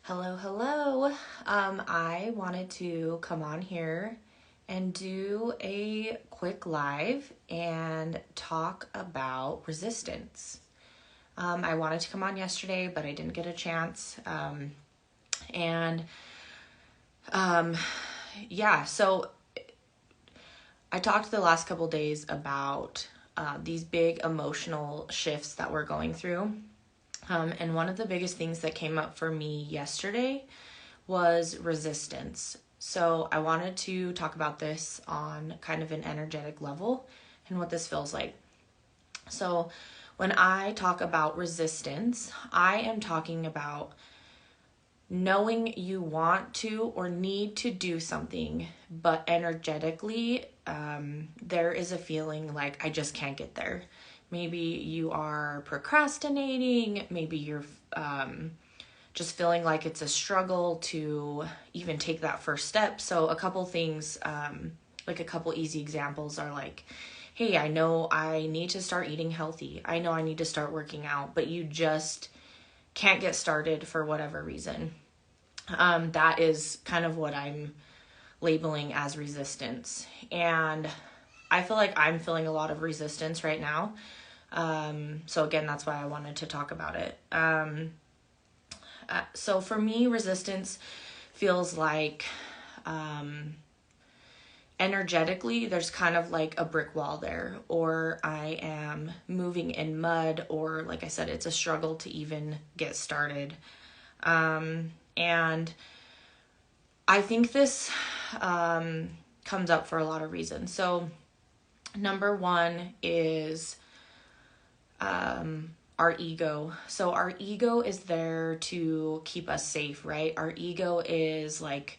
Hello, hello. I wanted to come on here and do a quick live and talk about resistance. I wanted to come on yesterday, but I didn't get a chance. And so I talked the last couple days about these big emotional shifts that we're going through. And one of the biggest things that came up for me yesterday was resistance. So I wanted to talk about this on kind of an energetic level and what this feels like. So when I talk about resistance, I am talking about knowing you want to or need to do something, but energetically, there is a feeling like I just can't get there. Maybe you are procrastinating. Maybe you're just feeling like it's a struggle to even take that first step. So a couple things, like a couple easy examples are like, hey, I know I need to start eating healthy. I know I need to start working out, but you just can't get started for whatever reason. That is kind of what I'm labeling as resistance. And I feel like I'm feeling a lot of resistance right now. So again, that's why I wanted to talk about it. So for me, resistance feels like energetically, there's kind of like a brick wall there, or I am moving in mud, or like I said, it's a struggle to even get started. And I think this comes up for a lot of reasons. So number one is our ego. So our ego is there to keep us safe, right? Our ego is like,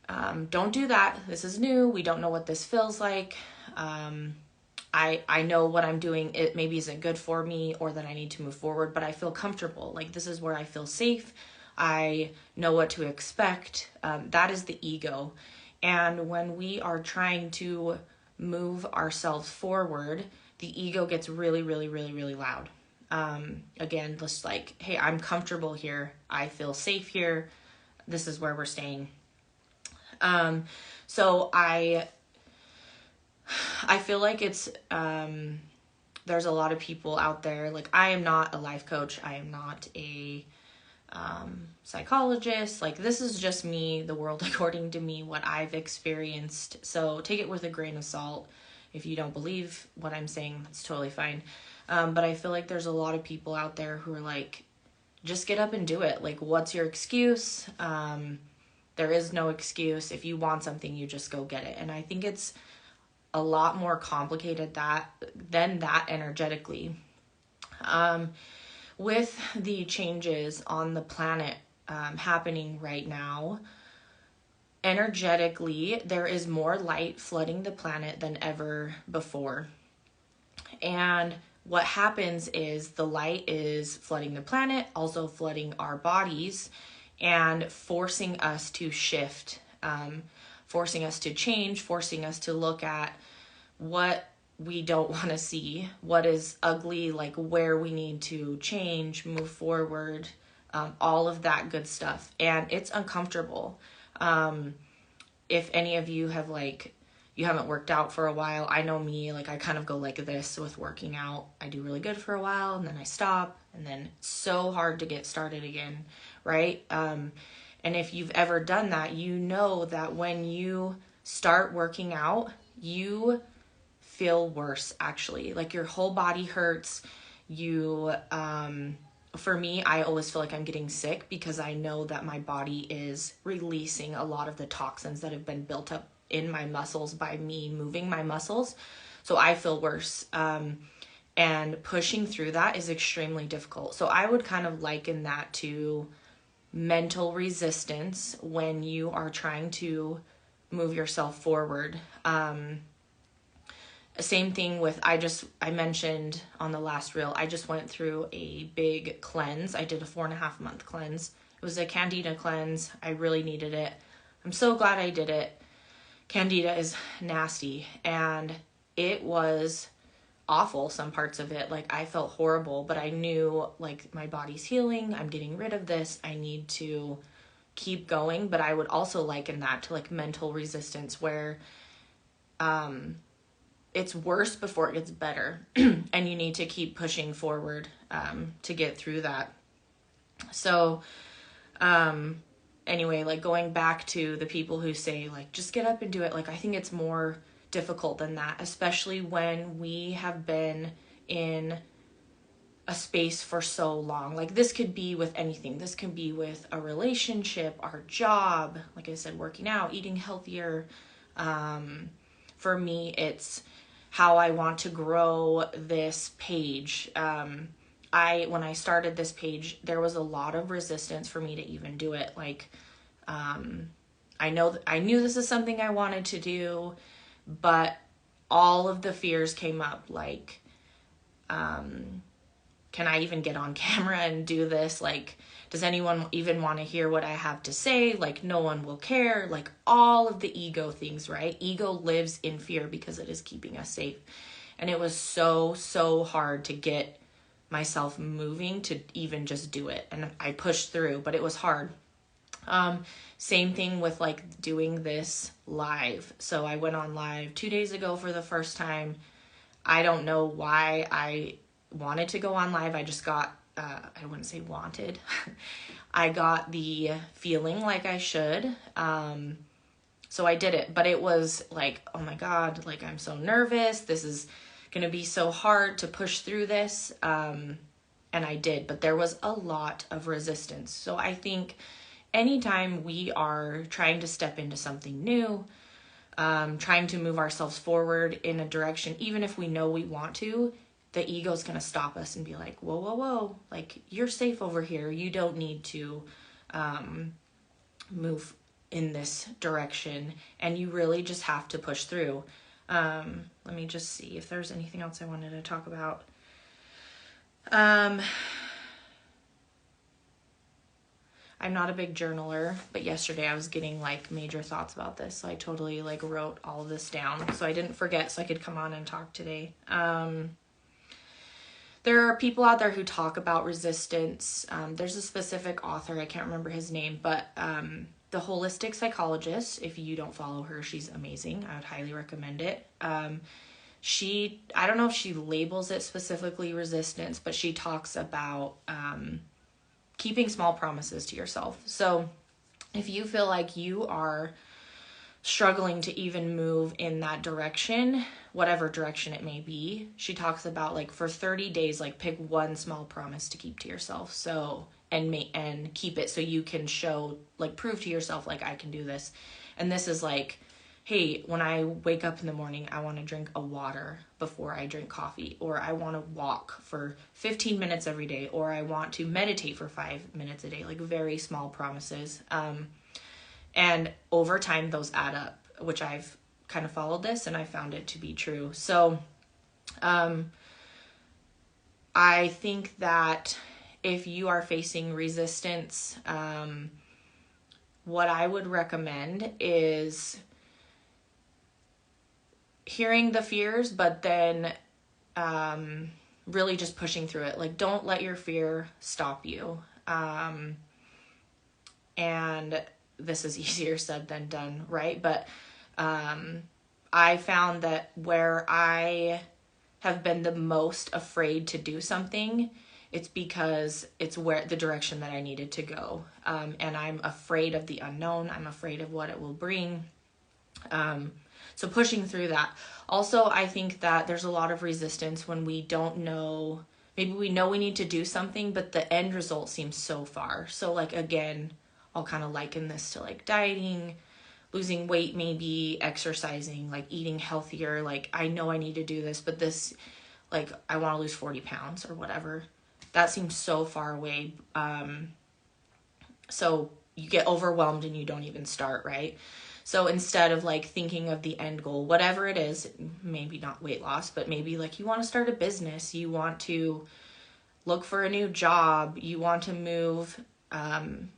don't do that. This is new. We don't know what this feels like. I know what I'm doing, it maybe isn't good for me, or that I need to move forward, but I feel comfortable. Like, this is where I feel safe. I know what to expect. That is the ego. And when we are trying to move ourselves forward, the ego gets really, really, really, really loud. Again, just like, hey, I'm comfortable here. I feel safe here. This is where we're staying. So I feel like it's, there's a lot of people out there. Like, I am not a life coach. I am not a psychologist. Like, this is just me, the world according to me, what I've experienced. So take it with a grain of salt. If you don't believe what I'm saying, that's totally fine. But I feel like there's a lot of people out there who are like, just get up and do it. Like, what's your excuse? There is no excuse. If you want something, you just go get it. And I think it's a lot more complicated than that energetically. With the changes on the planet happening right now, energetically, there is more light flooding the planet than ever before. And what happens is the light is flooding the planet, also flooding our bodies, and forcing us to shift, forcing us to change, forcing us to look at what we don't want to see, what is ugly, like where we need to change, move forward, all of that good stuff. And it's uncomfortable. If any of you have you haven't worked out for a while, I know me, like I kind of go like this with working out. I do really good for a while and then I stop, and then it's so hard to get started again, right? And if you've ever done that, you know that when you start working out, you feel worse, actually. Like, your whole body hurts. For me, I always feel like I'm getting sick because I know that my body is releasing a lot of the toxins that have been built up in my muscles by me moving my muscles. So I feel worse. And pushing through that is extremely difficult. So I would kind of liken that to mental resistance when you are trying to move yourself forward. Same thing with, I mentioned on the last reel, I just went through a big cleanse. I did a 4.5 month cleanse. It was a Candida cleanse. I really needed it. I'm so glad I did it. Candida is nasty, and it was awful, some parts of it. Like, I felt horrible, but I knew, like, my body's healing. I'm getting rid of this. I need to keep going. But I would also liken that to, like, mental resistance, where it's worse before it gets better. And you need to keep pushing forward to get through that. So, anyway, like, going back to the people who say, like, just get up and do it. Like, I think it's more difficult than that, especially when we have been in a space for so long. Like, this could be with anything. This can be with a relationship, our job, like I said, working out, eating healthier. For me, it's how I want to grow this page. When I started this page, there was a lot of resistance for me to even do it. Like, I knew this is something I wanted to do, but all of the fears came up. Like, can I even get on camera and do this? Like, does anyone even want to hear what I have to say? Like, no one will care. Like, all of the ego things, right? Ego lives in fear because it is keeping us safe. And it was so, so hard to get myself moving to even just do it. And I pushed through, but it was hard. Same thing with, like, doing this live. So I went on live 2 days ago for the first time. I don't know why I wanted to go on live. I just got, I wouldn't say wanted. I got the feeling like I should. So I did it, but it was like, oh my God, like, I'm so nervous. This is going to be so hard to push through this. And I did, but there was a lot of resistance. So I think anytime we are trying to step into something new, trying to move ourselves forward in a direction, even if we know we want to, the ego's going to stop us and be like, whoa, whoa, whoa, like, you're safe over here. You don't need to move in this direction. And you really just have to push through. Let me just see if there's anything else I wanted to talk about. I'm not a big journaler, but yesterday I was getting, like, major thoughts about this. So I totally, like, wrote all of this down so I didn't forget, so I could come on and talk today. There are people out there who talk about resistance. There's a specific author, I can't remember his name, but the Holistic Psychologist, if you don't follow her, she's amazing. I would highly recommend it. I don't know if she labels it specifically resistance, but she talks about keeping small promises to yourself. So if you feel like you are struggling to even move in that direction, whatever direction it may be, she talks about, like, for 30 days, like, pick one small promise to keep to yourself. So, and keep it so you can show, like, prove to yourself, like, I can do this. And this is like, hey, when I wake up in the morning, I want to drink a water before I drink coffee, or I want to walk for 15 minutes every day, or I want to meditate for 5 minutes a day, like, very small promises. And over time, those add up, which I've kind of followed this and I found it to be true. So, I think that if you are facing resistance, what I would recommend is hearing the fears, but then really just pushing through it. Like, don't let your fear stop you. And this is easier said than done, right? But I found that where I have been the most afraid to do something, it's because it's where the direction that I needed to go. And I'm afraid of the unknown. I'm afraid of what it will bring. So pushing through that. Also, I think that there's a lot of resistance when we don't know, maybe we know we need to do something, but the end result seems so far. So, like, again, I'll kind of liken this to, like, dieting, losing weight, maybe exercising, like, eating healthier. Like, I know I need to do this, but this, like, I want to lose 40 pounds or whatever. That seems so far away. So you get overwhelmed and you don't even start, right? So instead of, like, thinking of the end goal, whatever it is, maybe not weight loss, but maybe, like, you want to start a business, you want to look for a new job, you want to move, home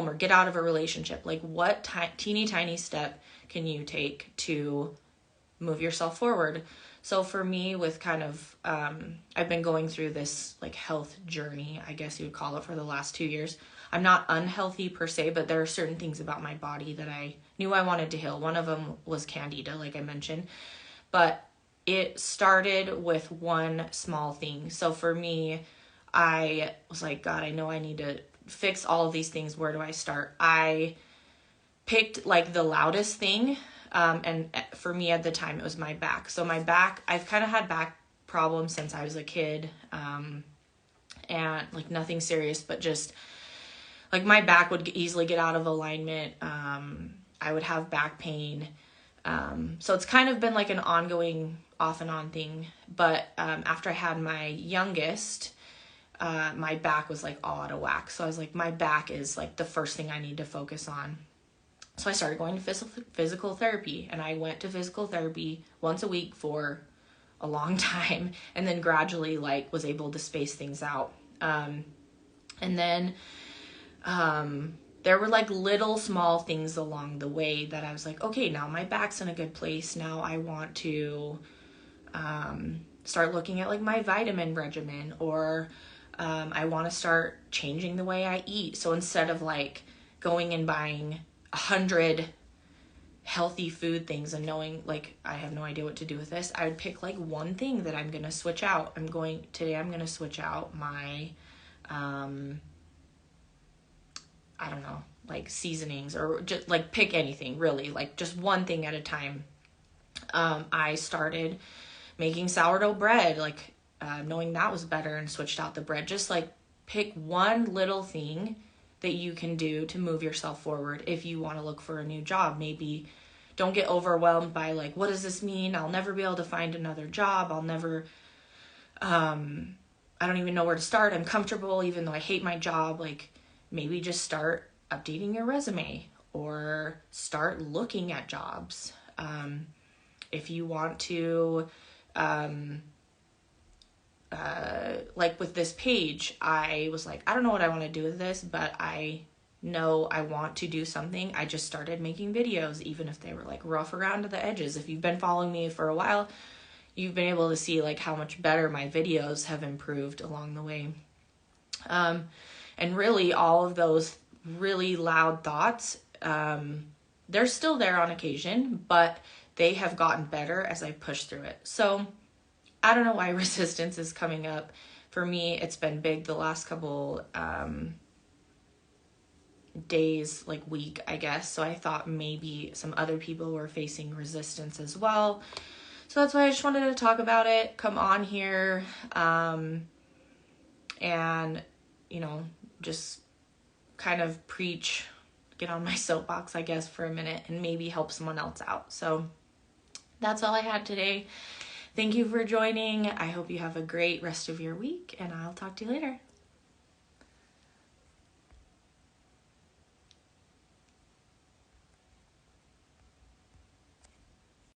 or get out of a relationship. Like, what teeny tiny step can you take to move yourself forward? So for me, with kind of, I've been going through this like health journey, I guess you would call it, for the last 2 years. I'm not unhealthy per se, but there are certain things about my body that I knew I wanted to heal. One of them was candida, like I mentioned, but it started with one small thing. So for me, I was like, God, I know I need to fix all of these things. Where do I start? I picked like the loudest thing. And for me at the time, it was my back. So my back, I've kind of had back problems since I was a kid. And like nothing serious, but just like my back would easily get out of alignment. I would have back pain. So it's kind of been like an ongoing off and on thing. But after I had my youngest, my back was like all out of whack. So I was like, my back is like the first thing I need to focus on. So I started going to physical therapy, and I went to physical therapy once a week for a long time, and then gradually like was able to space things out. And then there were like little small things along the way that I was like, okay, now my back's in a good place. Now I want to start looking at like my vitamin regimen, or I want to start changing the way I eat. So instead of like going and buying 100 healthy food things and knowing like I have no idea what to do with this, I would pick like one thing that I'm going to switch out. Today I'm going to switch out my, I don't know, like seasonings, or just like pick anything really, like just one thing at a time. I started making sourdough bread, like knowing that was better, and switched out the bread. Just like pick one little thing that you can do to move yourself forward. If you want to look for a new job, maybe don't get overwhelmed by like, what does this mean? I'll never be able to find another job. I'll never, I don't even know where to start. I'm comfortable even though I hate my job. Like maybe just start updating your resume, or start looking at jobs. If you want to, like with this page, I was like, I don't know what I want to do with this, but I know I want to do something. I just started making videos, even if they were like rough around the edges. If you've been following me for a while, you've been able to see like how much better my videos have improved along the way. And really all of those really loud thoughts, they're still there on occasion, but they have gotten better as I push through it. So I don't know why resistance is coming up. For me, it's been big the last couple days, like week, I guess. So I thought maybe some other people were facing resistance as well. So that's why I just wanted to talk about it, come on here, and, you know, just kind of preach, get on my soapbox, I guess, for a minute, and maybe help someone else out. So that's all I had today. Thank you for joining. I hope you have a great rest of your week, and I'll talk to you later.